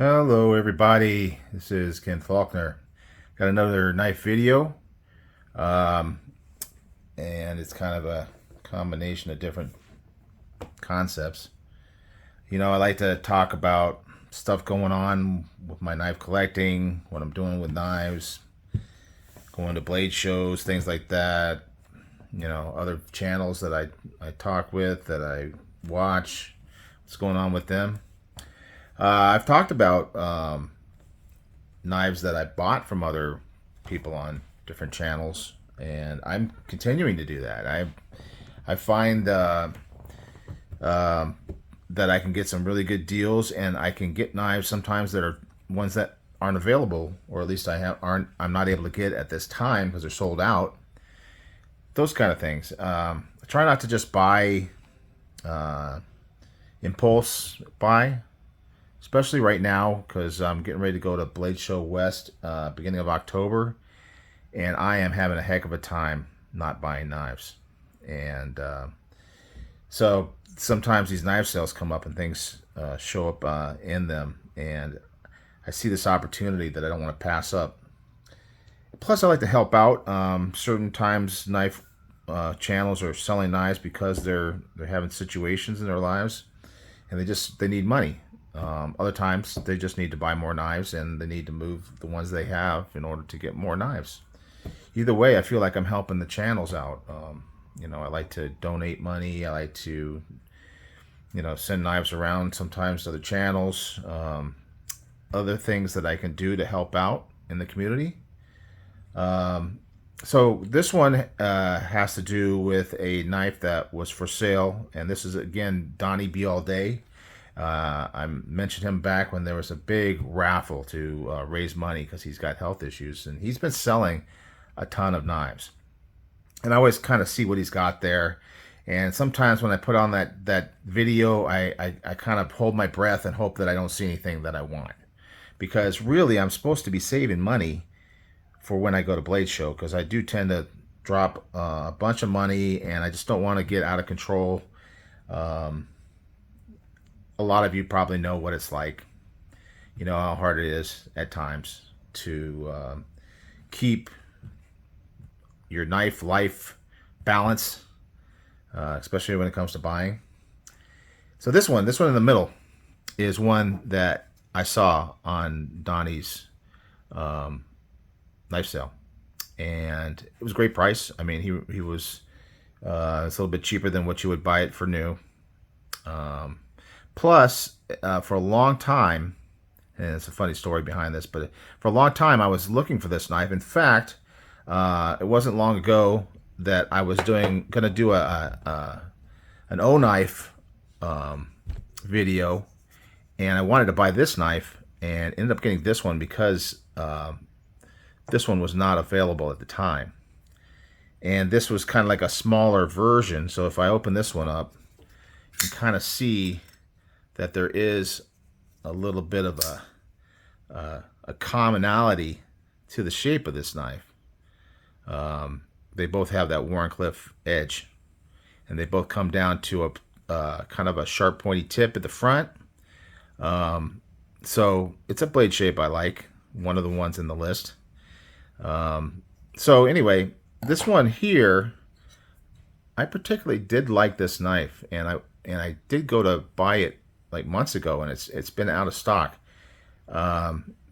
Hello everybody, this is Ken Faulkner. Got another knife video, um, and it's kind of a combination of different concepts. I like to talk about stuff going on with my knife collecting, what I'm doing with knives, going to blade shows, things like that. Other channels that I talk with, that I watch, what's going on with them. I've talked about knives that I bought from other people on different channels, and I'm continuing to do that. I find that I can get some really good deals, and I can get knives sometimes that are ones that aren't available, or at least I'm not able to get at this time because they're sold out. Those kind of things. I try not to just buy impulse buy, especially right now because I'm getting ready to go to Blade Show West beginning of October, and I am having a heck of a time not buying knives. And so sometimes these knife sales come up and things show up in them, and I see this opportunity that I don't want to pass up. Plus, I like to help out. Certain times, knife channels are selling knives because they're having situations in their lives, and they need money. Other times, they just need to buy more knives, and they need to move the ones they have in order to get more knives. Either way, I feel like I'm helping the channels out. I like to donate money. I like to, send knives around sometimes to other channels. Other things that I can do to help out in the community. So this one has to do with a knife that was for sale, and this is again Donnie B All Day. I mentioned him back when there was a big raffle to raise money because he's got health issues, and he's been selling a ton of knives. And I always kind of see what he's got there. And sometimes when I put on that video, I kind of hold my breath and hope that I don't see anything that I want. Because really, I'm supposed to be saving money for when I go to Blade Show, because I do tend to drop a bunch of money, and I just don't want to get out of control. A lot of you probably know what it's like. You know how hard it is at times to keep your knife life balance, especially when it comes to buying. So this one in the middle, is one that I saw on Donnie's knife sale, and it was a great price. I mean, he was it's a little bit cheaper than what you would buy it for new. Plus, for a long time, and it's a funny story behind this, but for a long time I was looking for this knife. In fact, it wasn't long ago that I was going to do an O knife video, and I wanted to buy this knife, and ended up getting this one because this one was not available at the time. And this was kind of like a smaller version. So if I open this one up, you can kind of see that there is a little bit of a commonality to the shape of this knife. They both have that Wharncliffe edge, and they both come down to a kind of a sharp pointy tip at the front. So it's a blade shape I like, one of the ones in the list. So anyway, this one here, I particularly did like this knife, and I did go to buy it like months ago, and it's been out of stock.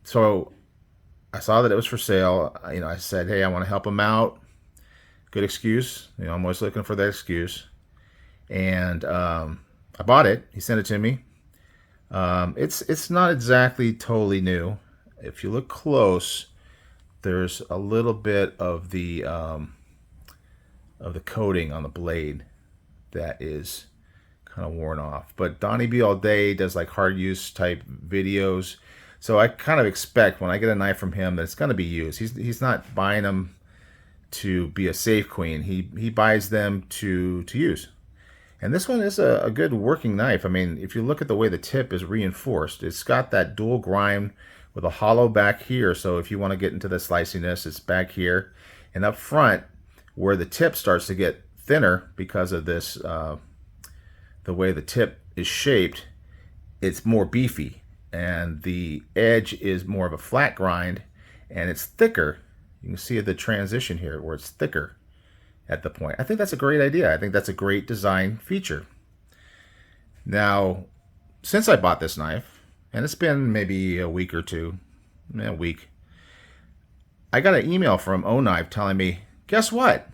So I saw that it was for sale. I said, hey, I want to help him out. Good excuse. I'm always looking for that excuse. And I bought it. He sent it to me. It's not exactly totally new. If you look close, there's a little bit of the coating on the blade that is kind of worn off. But Donnie B All Day does like hard use type videos, so I kind of expect when I get a knife from him that it's going to be used. He's not buying them to be a safe queen. He buys them to use. And this one is a good working knife. I mean, if you look at the way the tip is reinforced, it's got that dual grind with a hollow back here. So if you want to get into the sliciness, it's back here. And up front, where the tip starts to get thinner because of this, the way the tip is shaped, it's more beefy. and the edge is more of a flat grind, and it's thicker. You can see the transition here where it's thicker at the point. I think that's a great idea. I think that's a great design feature. Now, since I bought this knife, and it's been maybe a week or two, a week, I got an email from O-Knife telling me, guess what?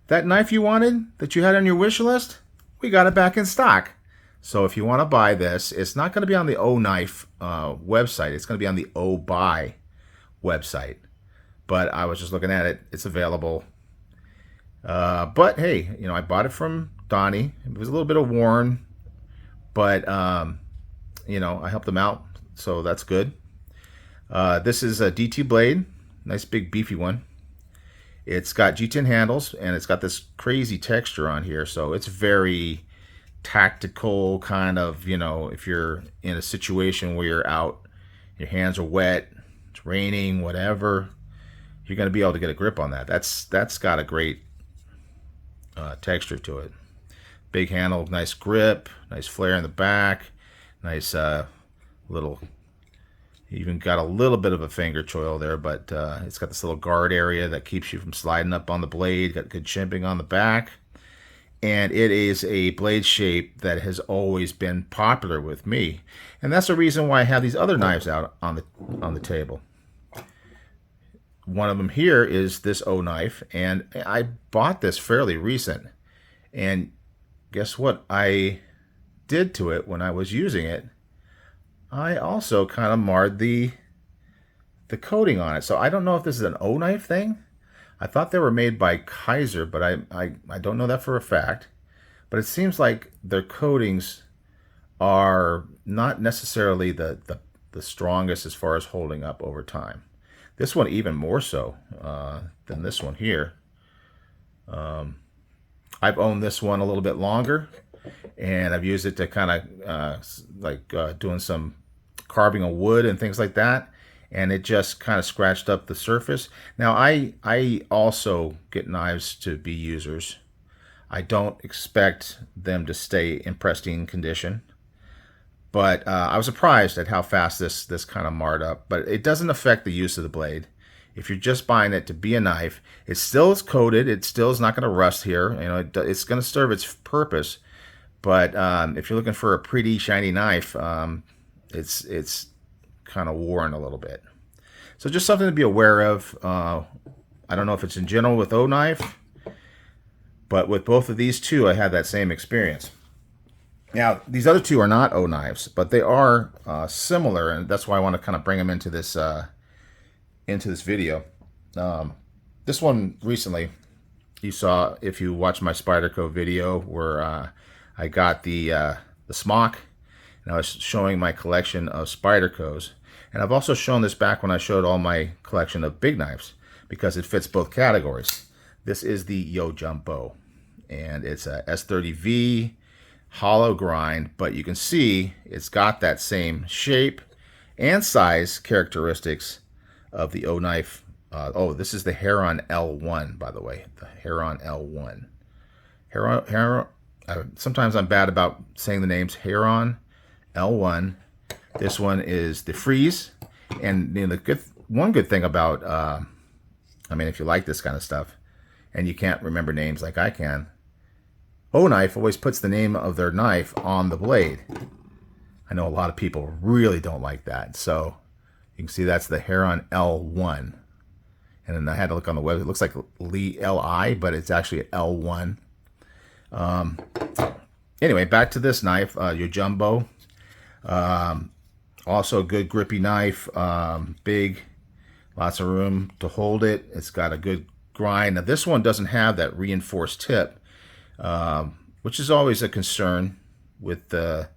That knife you wanted, that you had on your wish list, we got it back in stock. So if you want to buy this, it's not going to be on the O-Knife website. It's going to be on the O-Buy website. But I was just looking at it. It's available. But hey, you know, I bought it from Donnie. It was a little bit of worn, but you know, I helped him out, so that's good. This is a DT blade, nice big beefy one. It's got G10 handles, and it's got this crazy texture on here, so it's very tactical kind of, you know, if you're in a situation where you're out, your hands are wet, it's raining, whatever, you're going to be able to get a grip on that. That's got a great texture to it. Big handle, nice grip, nice flare in the back, nice little, even got a little bit of a finger choil there, but it's got this little guard area that keeps you from sliding up on the blade. Got good chimping on the back, and it is a blade shape that has always been popular with me, and that's the reason why I have these other knives out on the table. One of them here is this O-Knife, and I bought this fairly recent, and guess what I did to it when I was using it? I also kind of marred the coating on it. So I don't know if this is an O-Knife thing. I thought they were made by Kaiser, but I don't know that for a fact. But it seems like their coatings are not necessarily the strongest as far as holding up over time. This one even more so than this one here. I've owned this one a little bit longer, and I've used it to kind of doing some carving of wood and things like that, and it just kind of scratched up the surface. Now I also get knives to be users. I don't expect them to stay in pristine condition, but I was surprised at how fast this kind of marred up. But it doesn't affect the use of the blade. If you're just buying it to be a knife, it still is coated. It still is not going to rust here. You know, it's going to serve its purpose. But if you're looking for a pretty shiny knife, it's kind of worn a little bit. So just something to be aware of. I don't know if it's in general with O-Knife, but with both of these two, I had that same experience. Now, these other two are not O-Knives, but they are similar, and that's why I want to kind of bring them into this video. This one recently, you saw if you watched my Spyderco video where I got the smock, and I was showing my collection of Spydercos. And I've also shown this back when I showed all my collection of big knives, because it fits both categories. This is the Yojimbo, and it's a S30V hollow grind, but you can see it's got that same shape and size characteristics of the O-Knife. Oh, this is the Heron L1, by the way, the Heron L1. Heron, sometimes I'm bad about saying the names. Heron L1. This one is the Freeze, and you know, one good thing about, I mean, if you like this kind of stuff, and you can't remember names like I can, O-Knife always puts the name of their knife on the blade. I know a lot of people really don't like that, so you can see that's the Heron L1. And then I had to look on the web. It looks like Li, but it's actually L1. Anyway, back to this knife, Yojimbo. Also a good grippy knife, big, lots of room to hold it. It's got a good grind. Now this one doesn't have that reinforced tip, which is always a concern with a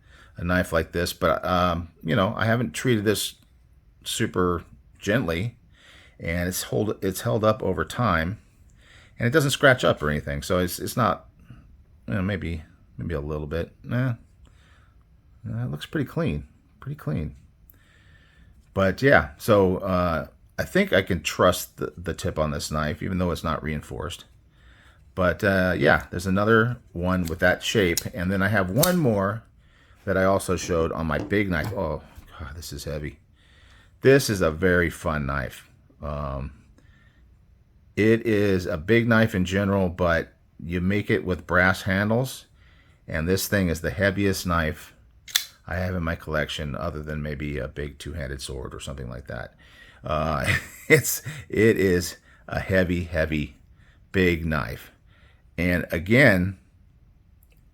knife like this. But you know, I haven't treated this super gently, and it's held up over time, and it doesn't scratch up or anything. So it's not, you know, maybe a little bit. It looks pretty clean. Pretty clean. But yeah, so I think I can trust the tip on this knife, even though it's not reinforced. But yeah, there's another one with that shape. And then I have one more that I also showed on my big knife. Oh This is heavy. This is a very fun knife. It is a big knife in general, but you make it with brass handles, and this thing is the heaviest knife I have in my collection, other than maybe a big two-handed sword or something like that. It is a heavy, big knife. And again,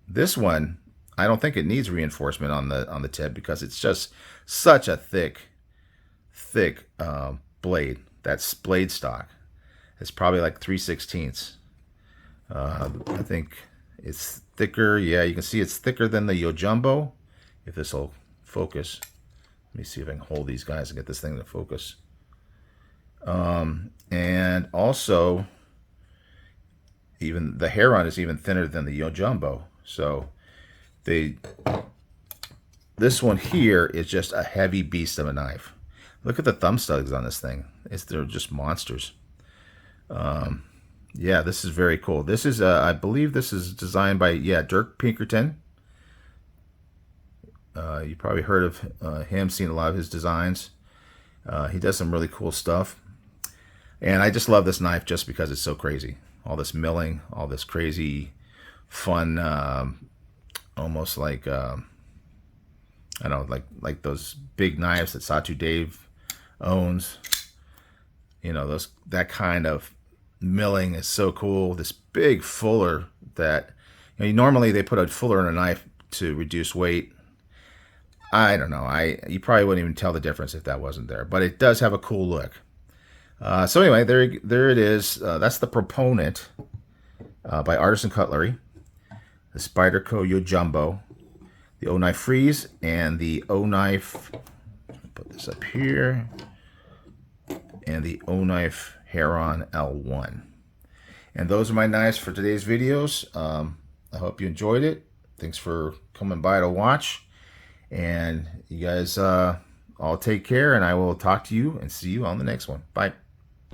this one, I don't think it needs reinforcement on the tip, because it's just such a thick blade. That's blade stock. It's probably like 3/16. I think it's thicker. Yeah, you can see it's thicker than the Yojimbo. If this will focus. Let me see if I can hold these guys and get this thing to focus. And also, even the Heron is even thinner than the Yojimbo. So this one here is just a heavy beast of a knife. Look at the thumb studs on this thing. They're just monsters. Yeah, this is very cool. This is, I believe this is designed by, Dirk Pinkerton. You probably heard of him, seen a lot of his designs. He does some really cool stuff. And I just love this knife just because it's so crazy. All this milling, all this crazy, fun, almost like, I don't know, like those big knives that Satu Dave owns. You know, that kind of milling is so cool. This big fuller that, normally they put a fuller in a knife to reduce weight. I don't know. You probably wouldn't even tell the difference if that wasn't there, but it does have a cool look. So anyway, there it is. That's the Proponent by Artisan Cutlery, the Spyderco Yojimbo, the O-Knife Freeze, and the O-Knife. Put this up here, and the O-Knife Heron L1. And those are my knives for today's videos. I hope you enjoyed it. Thanks for coming by to watch. And you guys all take care, and I will talk to you and see you on the next one. Bye.